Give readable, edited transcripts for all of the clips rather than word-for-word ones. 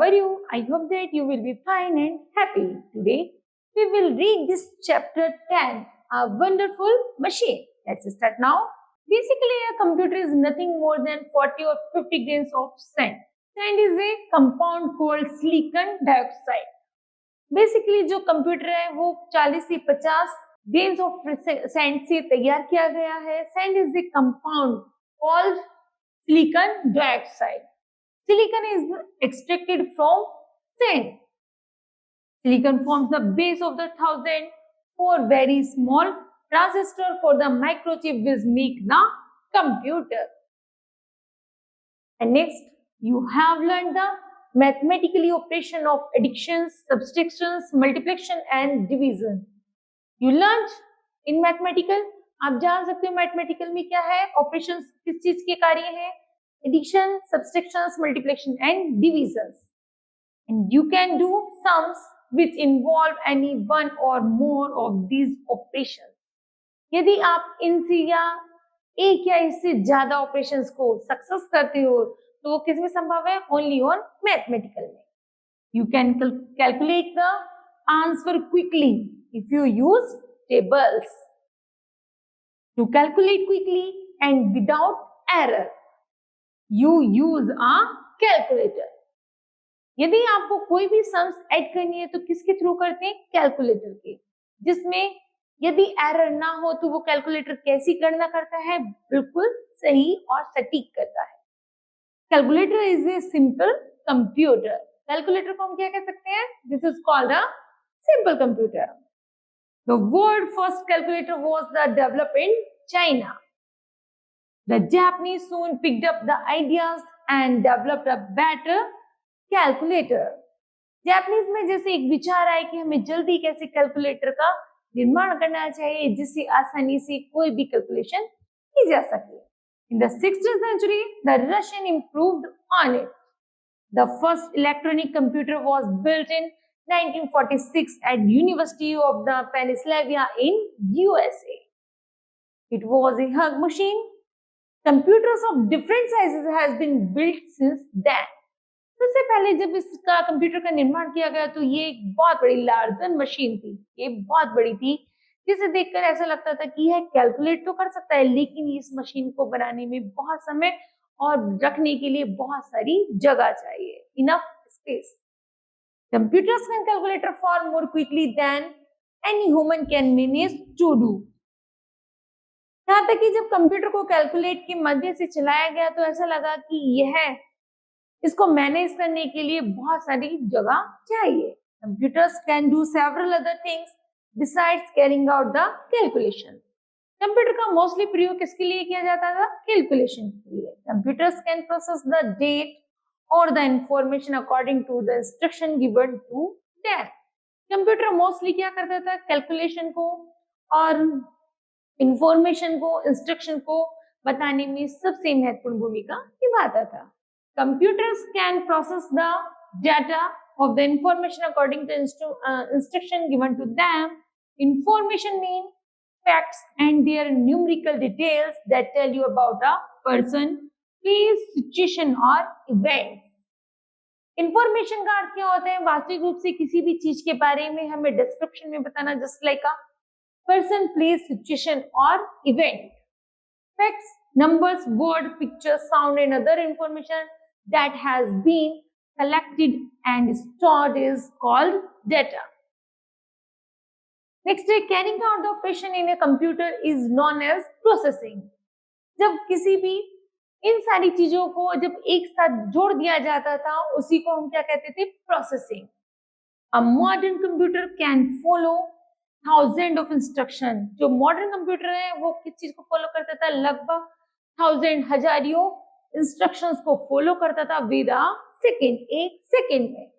How are you? I hope that you will be fine and happy. Today we will read this chapter 10, A Wonderful Machine. Let's start now. Basically, a computer is nothing more than 40 or 50 grains of sand. Sand is a compound called silicon dioxide. Basically जो computer है वो 40 से 50 grains of sand से तैयार किया गया है. Sand is a compound called silicon dioxide. Silicon is extracted from sand. Silicon forms the base of the 1004 very small transistor for the microchip which make the computer. And next, you have learned the mathematical operation of additions, subtractions, multiplication and division. You learned in mathematical. आप जान सकते हो mathematical में क्या है, operations किस चीज के कार्य है, addition, subtractions, multiplication and divisions. And you can do sums which involve any one or more of these operations. यदि आप इनसे या एक या इससे ज्यादा ऑपरेशंस को सक्सेस करते हो तो वो किस में संभव है? ओनली ऑन मैथमेटिकल में. You can calculate the answer quickly if you use tables. To calculate quickly and without error you use a calculator. यदि आपको कोई भी सम्स ऐड करनी है तो किसके थ्रू करते हैं? कैलकुलेटर के, जिसमें यदि एरर ना हो तो वो कैलकुलेटर कैसी गणना करता है? बिल्कुल सही और सटीक करता है. Calculator is a simple computer. Calculator को हम क्या कह सकते हैं? This is called a simple computer. The world first calculator was developed in China. The Japanese soon picked up the ideas and developed a better calculator. Japanese में जैसे एक विचार आया कि हमें जल्दी कैसे कैलकुलेटर का निर्माण करना चाहिए जिससे आसानी से कोई भी कैलकुलेशन की जा सके. In the 16th century, the Russian improved on it. The first electronic computer was built in 1946 at University of the Pennsylvania in USA. It was a hug machine. Computers of different sizes has been built since then. सबसे पहले जब इसका computer का निर्माण किया गया तो ये एक बहुत बड़ी लार्जर मशीन थी. ये बहुत बड़ी थी जिसे देखकर ऐसा लगता था कि यह कैलकुलेट तो कर सकता है लेकिन इस मशीन को बनाने में बहुत समय और रखने के लिए बहुत सारी जगह चाहिए, enough space. Computers can calculate far more quickly than any human can manage to do. यहाँ तक कि जब कंप्यूटर को कैलकुलेट के मध्य से चलाया गया तो ऐसा लगा कि यह इसको मैनेज करने के लिए बहुत सारी जगह चाहिए. Computers can do several other things besides carrying out the calculation. Computer का मोस्टली प्रयोग किसके लिए किया जाता था? कैलकुलेशन के लिए. Computers can process the data और the information according to the instruction given to them. Computer mostly क्या करता था? कैलकुलेशन को और इंफॉर्मेशन को, इंस्ट्रक्शन को बताने में सबसे महत्वपूर्ण भूमिका निभाता था. Computers can process the data of the information according to instruction given to them. Information mean facts and their numerical details that tell you about a person, place, situation और इवेंट्स. इंफॉर्मेशन का अर्थ क्या होता है? वास्तविक रूप से किसी भी चीज के बारे में हमें डिस्क्रिप्शन में बताना, just like a person, place, situation or event. Facts, numbers, word, picture, sound and other information that has been collected and stored is called data. Next, carrying out the operation in a computer is known as processing. जब किसी भी इन सारी चीजों को जब एक साथ जोड़ दिया जाता था उसी को हम क्या कहते थे? Processing. A modern computer can follow thousand of instruction. जो मॉडर्न कंप्यूटर है वो किस चीज को फॉलो करता था? लगभग थाउजेंड, हजारियों इंस्ट्रक्शंस को फॉलो करता था विद अ सेकेंड, एक सेकेंड में.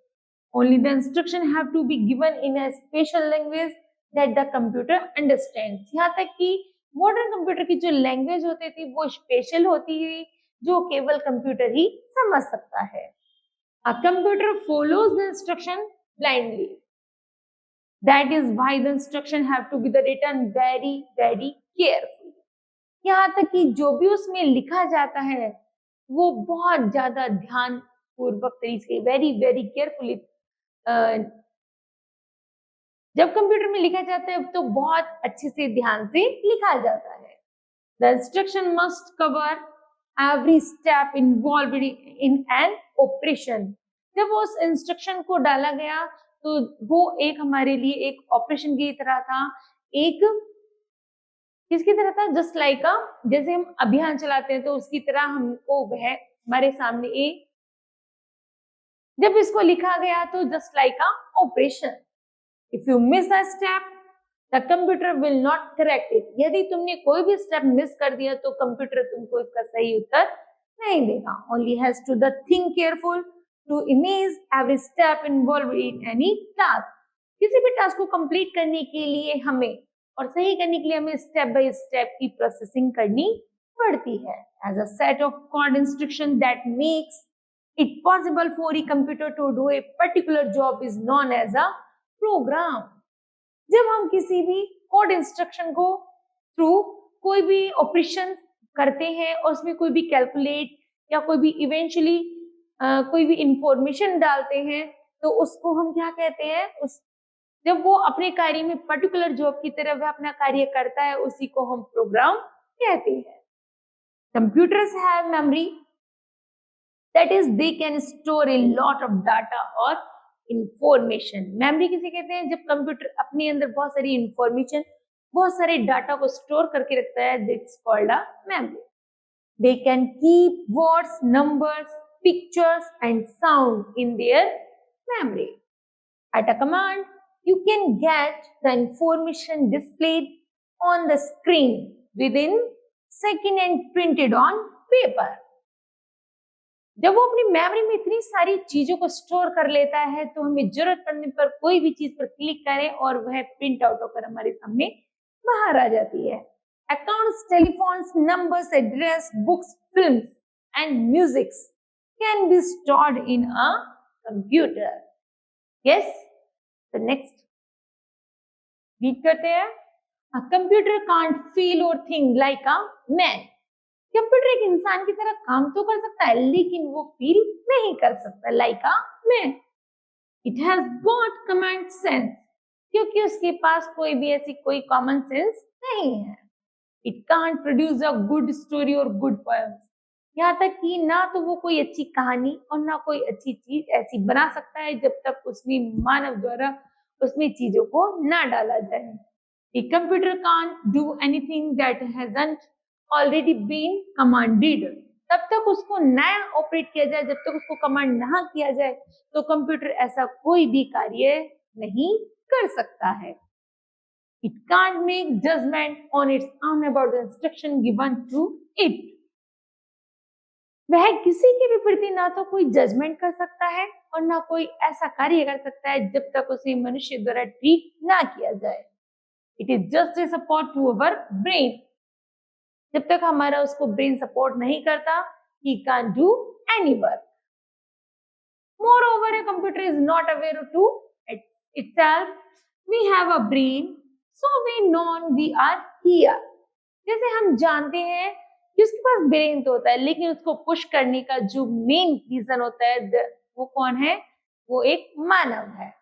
Only the instruction have to be given in a special language that the computer understands. यहाँ तक कि मॉडर्न कंप्यूटर की जो लैंग्वेज होती थी वो स्पेशल होती थी जो केवल कंप्यूटर ही समझ सकता है. A computer follows the instruction blindly. That is why the instruction have to be written very very carefully. यहाँ तक कि जो भी उसमें लिखा जाता है वो बहुत ज्यादा ध्यान पूर्वक तरीके से, वेरी वेरी केयरफुली जब कंप्यूटर में लिखा जाता है तो बहुत अच्छे से ध्यान से लिखा जाता है। The instruction must cover every step involve in an operation. जब उस इंस्ट्रक्शन को डाला गया तो वो एक हमारे लिए एक ऑपरेशन की तरह था, एक किसकी तरह था, जस्ट लाइक जैसे हम अभियान चलाते हैं तो उसकी तरह हमको वह हमारे सामने एक, जब इसको लिखा गया तो just like operation. If you miss a step the computer will not correct it. यदि तुमने कोई भी स्टेप मिस कर दिया तो कंप्यूटर तुमको इसका सही उत्तर नहीं देगा। Only has to the think careful to image every step involve in any task. किसी भी टास्क को कंप्लीट करने के लिए हमें और सही करने के लिए हमें स्टेप बाय स्टेप की प्रोसेसिंग करनी पड़ती है। As a set of code instruction that makes it possible for a computer to do a particular job is known as a program. जब हम किसी भी कोड इंस्ट्रक्शन को थ्रू कोई भी ऑपरेशन करते हैं और उसमें कोई भी कैलकुलेट या कोई भी इवेंचुअली कोई भी इंफॉर्मेशन डालते हैं तो उसको हम क्या कहते हैं, उस जब वो अपने कार्य में पर्टिकुलर जॉब की तरह वह अपना कार्य करता है उसी को हम प्रोग्राम कहते हैं। Computers have memory, that is they can store a lot of data और इंफॉर्मेशन। मेमोरी किसे कहते हैं, जब कंप्यूटर अपने अंदर बहुत सारी इंफॉर्मेशन, बहुत सारे डाटा को स्टोर करके रखता है, that's called a memory. They can keep words, numbers, pictures and sound in their memory. At a command, you can get the information displayed on the screen within second and printed on paper. जब वो अपनी memory में इतनी सारी चीजों को store कर लेता है तो हमें जरूरत पड़ने पर कोई भी चीज पर क्लिक करें और वह प्रिंट आउट होकर हमारे सामने बाहर आ जाती है। Accounts, telephones, numbers, address, books, films and musics can be stored in a computer. Yes, the next read करते हैं। A computer can't feel or think like a man. Computer एक इंसान की तरह काम तो कर सकता है लेकिन वो फील नहीं कर सकता like a man. It has got command sense क्योंकि उसके पास कोई भी ऐसी कोई common sense नहीं है। It can't produce a good story or good poems. यहाँ तक कि ना तो वो कोई अच्छी कहानी और ना कोई अच्छी चीज ऐसी बना सकता है जब तक उसमें मानव द्वारा उसमें चीजों को ना डाला जाए। A computer can't do anything that hasn't already been commanded. तब तक उसको नया ऑपरेट किया जाए, जब तक उसको कमांड ना किया जाए तो कंप्यूटर ऐसा कोई भी कार्य नहीं कर सकता है। It can't make judgment on its own about the instruction given to it. वह किसी के भी प्रति ना तो कोई जजमेंट कर सकता है और ना कोई ऐसा कार्य कर सकता है जब तक उसे मनुष्य द्वारा ट्रीट ना किया जाए। It is just a support to our brain. जब तक हमारा उसको ब्रेन सपोर्ट नहीं करता, he can do any work. Moreover, a computer is not aware to itself. We have a brain, so we know we are here. जैसे हम जानते हैं कि उसके पास ब्रेन तो होता है लेकिन उसको पुश करने का जो मेन रीजन होता है वो कौन है, वो एक मानव है।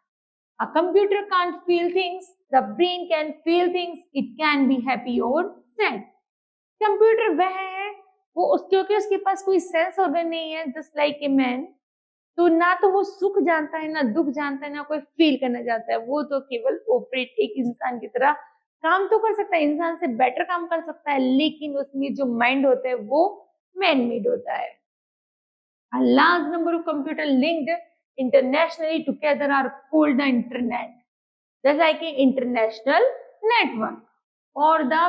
A computer can't feel things, the brain can feel things, it can be happy or sad. Computer वह है वो क्योंकि उसके पास कोई सेंस ऑर्गन नहीं है, जस्ट लाइक ए मैन, तो ना तो वो सुख जानता है ना दुख जानता है ना कोई फील करना चाहता है। वो तो केवल ऑपरेट एक इंसान की तरह काम तो कर सकता है, इंसान से बेटर काम कर सकता है, लेकिन उसमें जो माइंड होता है वो मैन मेड होता है। A large number of computers linked internationally together are called the internet, just like an international network or the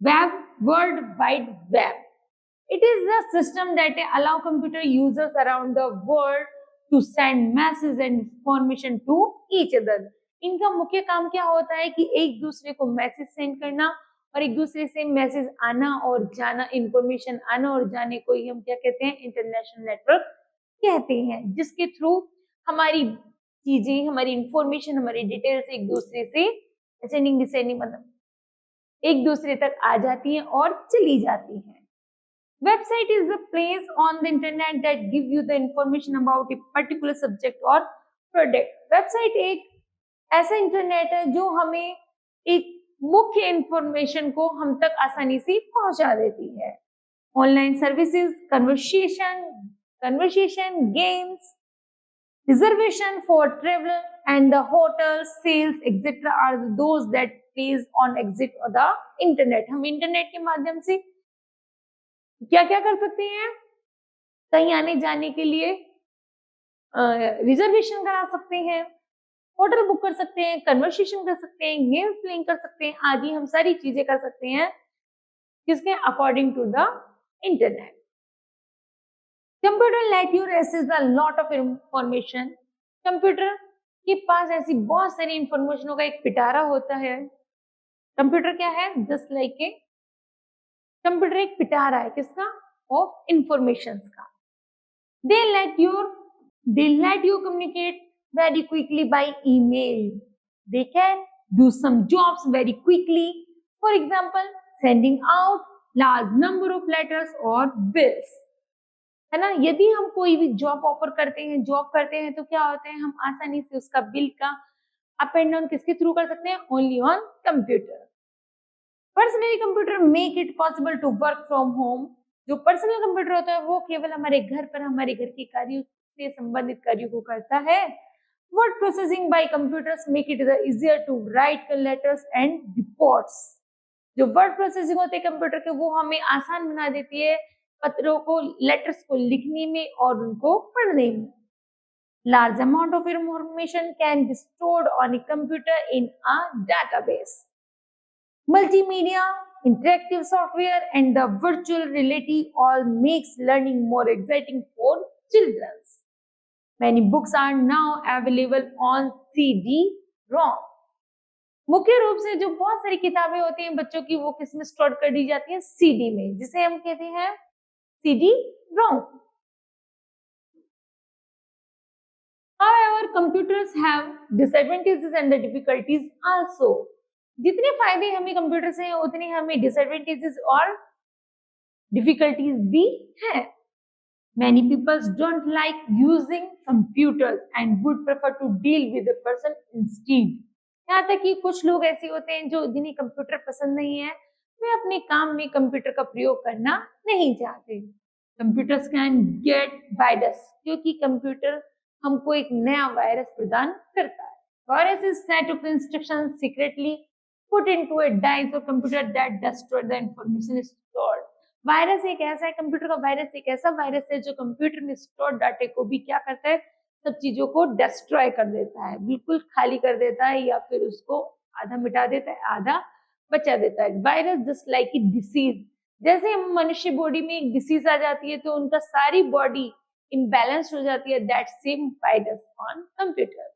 web, World Wide Web. It is a system that allow computer users around the world to send messages and information to each other. इनका मुख्य काम क्या होता है कि एक दूसरे को मैसेज सेंड करना और एक दूसरे से मैसेज आना और जाना, इंफॉर्मेशन आना और जाने को ही हम क्या कहते हैं, इंटरनेशनल नेटवर्क कहते हैं, जिसके थ्रू हमारी चीजें, हमारी इंफॉर्मेशन, हमारी डिटेल्स एक दूसरे से सेंडिंग, मतलब एक दूसरे तक आ जाती हैं और चली जाती हैं। Website is a place on the internet that give you the information about a particular subject or product. Website एक ऐसा इंटरनेट है जो हमें एक मुख्य इंफॉर्मेशन को हम तक आसानी से पहुंचा देती है. Online services, conversation, games, reservation for travel and the hotels, sales, etc. are those that plays on exit or the internet. हम इंटरनेट के माध्यम से क्या क्या कर सकते हैं? कहीं आने जाने के लिए रिजर्वेशन करा सकते हैं, होटल बुक कर सकते हैं, कन्वर्सेशन कर सकते हैं, गेम्स प्लेइंग कर सकते हैं, आदि हम सारी चीजें कर सकते हैं किसके according to the internet. Computer let you access the lot of information. Computer के पास ऐसी बहुत सारी इंफॉर्मेशनों का एक पिटारा होता है. कंप्यूटर क्या है? जस्ट लाइक ए कंप्यूटर एक पिटारा है किसका? ऑफ इंफॉर्मेशंस का. They let you communicate very quickly by email. They can do some jobs very quickly. For example, sending out large number of letters or bills. है ना? यदि हम कोई भी जॉब ऑफर करते हैं तो क्या होता है? हम आसानी से उसका बिल का अप एंड डाउन किसके थ्रू कर सकते हैं? Only on computer. Personally computer make it possible to work from home. जो पर्सनल कंप्यूटर होता है वो केवल हमारे घर पर हमारे घर के कार्यों से संबंधित कार्यों को करता है. Word processing by computers make it easier to write letters and reports. जो वर्ड प्रोसेसिंग होते हैं कंप्यूटर के वो हमें आसान बना देती है पत्रों को, लेटर्स को लिखने में और उनको पढ़ने में. Large amount of information can be stored on a computer in a database. Multimedia, interactive software and the virtual reality all makes learning more exciting for children. Many books are now available on CD-ROM. मुख्य रूप से जो बहुत सारी किताबें होती हैं बच्चों की वो किस में स्टोर कर दी जाती है? CD में, जिसे हम कहते हैं CD-ROM. However, computers have disadvantages and the difficulties also. जितने फायदे हमें कंप्यूटर से हैं उतने हमें डिसएडवांटेजेस और डिफिकल्टीज भी हैं. Many people don't like using computers and would prefer to deal with a person instead. यहाँ तक कि कुछ लोग ऐसे होते हैं जो जिन्हें कंप्यूटर पसंद नहीं है, वे अपने काम में कंप्यूटर का प्रयोग करना नहीं चाहते. Computers can get virus, क्योंकि कंप्यूटर हमको एक नया वायरस प्रदान करता है. Virus is set of instructions secretly put into a device or computer that destroy the information stored. Virus एक ऐसा है, कंप्यूटर का वायरस एक ऐसा वायरस है जो कंप्यूटर में स्टोर डाटे को भी क्या करता है? सब चीजों को डिस्ट्रॉय कर देता है, बिल्कुल खाली कर देता है या फिर उसको आधा मिटा देता है, आधा बचा देता है. Virus just like a disease. जैसे मनुष्य बॉडी में एक डिसीज आ जाती है तो उनका सारी बॉडी इम्बैलेंस हो जाती है. That same virus on computer.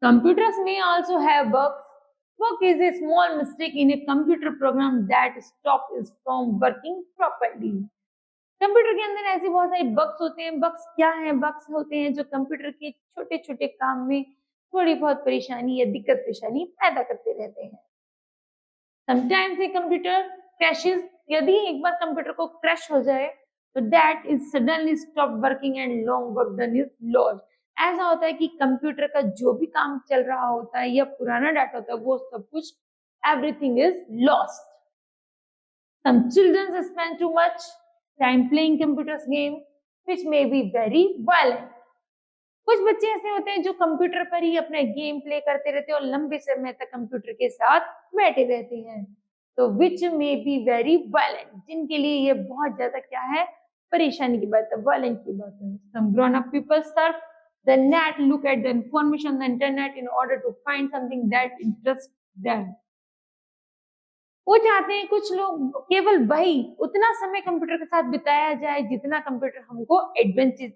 Computers may also have bugs. Bug is a small mistake in a computer program that stops it from working properly. Computer के अंदर ऐसे बहुत सारे बग्स होते हैं. बग्स क्या हैं? बग्स होते हैं जो कंप्यूटर के छोटे छोटे काम में थोड़ी बहुत परेशानी या दिक्कत परेशानी पैदा करते रहते हैं. Sometimes a computer crashes. यदि एक बार कंप्यूटर को क्रैश हो जाए तो that is suddenly stop working and long work done is lost. ऐसा होता है कि कंप्यूटर का जो भी काम चल रहा होता है या पुराना डाटा होता है वो सब कुछ everything is lost. Some children spend too much time playing computers game which may be very violent. कुछ बच्चे ऐसे होते हैं जो कंप्यूटर पर ही अपने गेम प्ले करते रहते हैं और लंबे समय तक कंप्यूटर के साथ बैठे रहते हैं. तो which may be very violent, जिनके लिए ये बहुत ज्यादा क्या है? परेशानी की बात है, वायलेंट की बात है. Some grown up people surf the net, look at the information on the internet in order to find something that interests them. वो चाहते हैं कुछ लोग केवल वही उतना समय कंप्यूटर के साथ बिताया जाए जितना कंप्यूटर हमको एडवांटेज,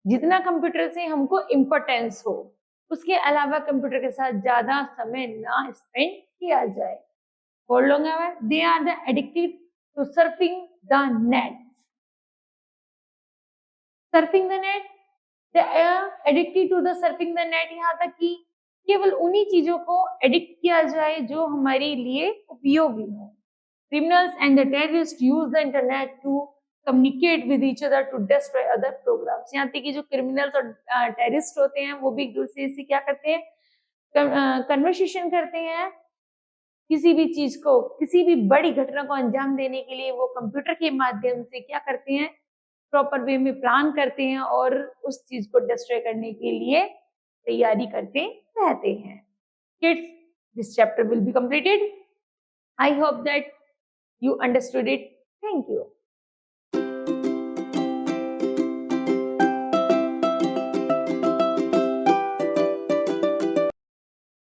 जितना कंप्यूटर से हमको इम्पोर्टेंस हो. उसके अलावा कंप्यूटर के साथ ज्यादा समय ना स्पेंड किया जाए. For long hour, they are the addicted to surfing the net. Surfing the net, they are addicted to the surfing the net. यहाँ तक कि केवल उन्हीं चीजों को एडिक्ट किया जाए जो हमारे लिए उपयोगी हो. Criminals and the terrorists use the internet to communicate with each other to destroy other programs. यहाँ तक कि जो क्रिमिनल्स और टेररिस्ट होते हैं वो भी एक दूसरे से क्या करते हैं, कन्वर्सेशन करते हैं, किसी भी चीज को, किसी भी बड़ी घटना को अंजाम देने के लिए वो कंप्यूटर के माध्यम से क्या करते हैं, प्रॉपर वे में प्लान करते हैं और उस चीज को डिस्ट्रॉय करने के लिए तैयारी करते रहते हैं. Kids, this chapter will be completed. I hope that you understood it. Thank you.